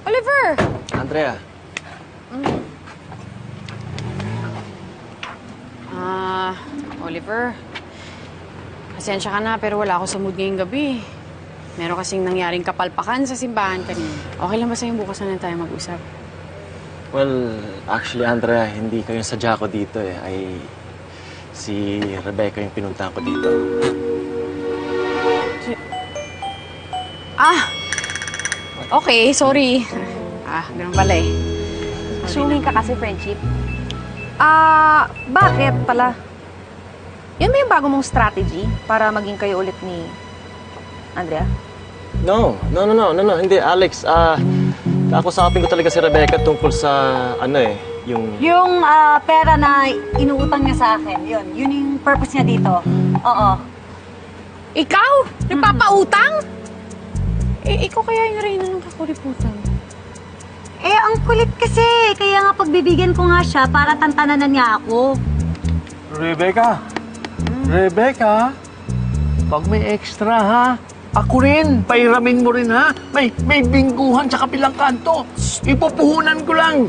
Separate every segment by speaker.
Speaker 1: Oliver!
Speaker 2: Andrea.
Speaker 1: Oliver. Pasensya ka na pero wala ako sa mood ngayong gabi. Meron kasing nangyaring kapalpakan sa simbahan kanina. Okay lang ba sa'yo bukas na lang tayo mag-usap?
Speaker 2: Well, actually, Andrea, hindi kayo sadya ko dito eh. Ay, si Rebecca yung pinuntahan ko dito.
Speaker 1: Okay, sorry. Ganun pala eh.
Speaker 3: Assuming ka kasi friendship. Bakit pala? Yan ba yung bago mong strategy para maging kayo ulit ni Andrea?
Speaker 2: No. Hindi, Alex. Kakusapin ko talaga si Rebecca tungkol sa, yung...
Speaker 4: Yung pera na inuutang niya sa akin, yun yung purpose niya dito. Oo.
Speaker 1: Ikaw? Nagpapautang? Ikaw kaya yung reyna ng kakuriputan.
Speaker 4: Ang kulit kasi. Kaya nga pagbibigyan ko nga siya para tantananan niya ako.
Speaker 5: Rebecca! Rebecca! Pag may extra, ha? Ako rin! Pairamin mo rin, ha? May bingguhan sa kabilang kanto. Ipupuhunan ko lang.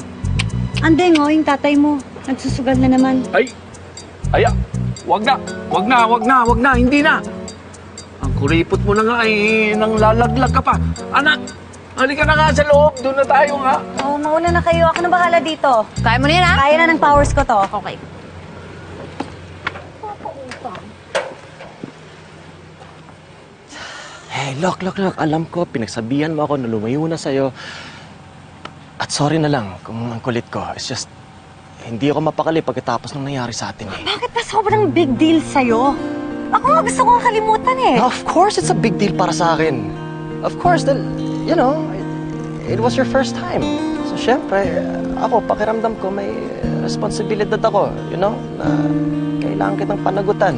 Speaker 4: Andeng, yung tatay mo. Nagsusugal na naman.
Speaker 5: Wag na, hindi na. Ang kuripot mo na nga nang lalaglag ka pa. Anak, halika na nga sa loob. Doon na tayo, ha?
Speaker 4: Oo, mauna na kayo. Ako na bahala dito.
Speaker 3: Kaya mo na yan, ha?
Speaker 4: Kaya na ng powers ko to.
Speaker 3: Okay.
Speaker 2: Hey, look. Alam ko, pinagsabihan mo ako na lumayo na sa'yo. At sorry na lang kung ang kulit ko. It's just, hindi ako mapakali pagkatapos ng nangyari sa atin eh.
Speaker 4: Bakit ba sobrang big deal sa'yo? Ako nga gusto kong kalimutan eh.
Speaker 2: Now, of course, it's a big deal para sa akin. Of course, it was your first time. So, syempre, ako, pakiramdam ko, may responsibilidad ako, na kailangan kitang panagutan.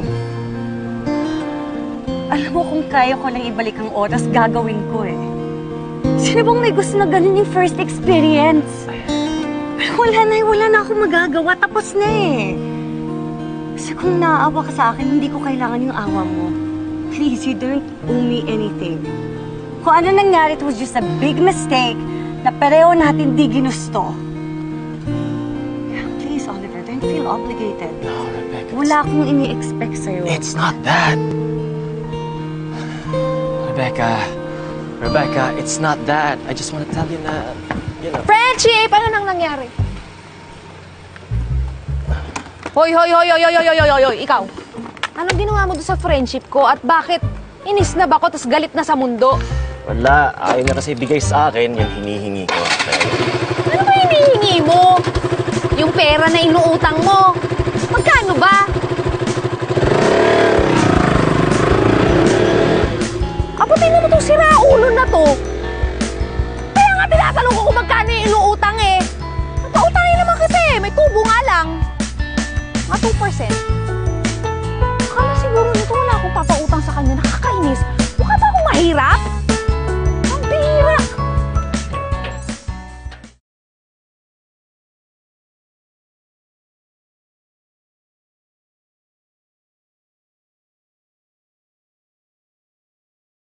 Speaker 4: Alam mo kung kaya ko lang ibalik ang oras, gagawin ko eh. Sino bang may gusto na ganun yung first experience? Wala na akong magagawa. Tapos na eh. Kasi kung naaawa ka sa akin, hindi ko kailangan yung awa mo. Please, you don't owe me anything. Kung ano nangyari, it was just a big mistake na pareho natin di ginusto. Yeah, please, Oliver, don't feel obligated.
Speaker 2: No, Rebecca.
Speaker 4: Wala akong ini-expect sa'yo.
Speaker 2: It's not that. Rebecca, it's not that. I just want to tell you na,
Speaker 3: Friendship! Ano nang nangyari? Hoy! Ikaw! Anong ginawa mo doon sa friendship ko at bakit inis na ba ako tapos galit na sa mundo?
Speaker 2: wala. Ayaw niya kasi bigay sa akin yung hinihingi ko.
Speaker 3: Ano ba hinihingi mo? Yung pera na inuutang mo. Magkano ba? Abutin mo itong siraulo na to. Kaya nga tinatanong ko kung magkano yung inuutang eh. Pautangin naman kita eh. May tubo nga lang. Mga 2%. Akala siguro nito wala akong papautang sa kanya. Nakakainis. Mukha ba akong mahirap?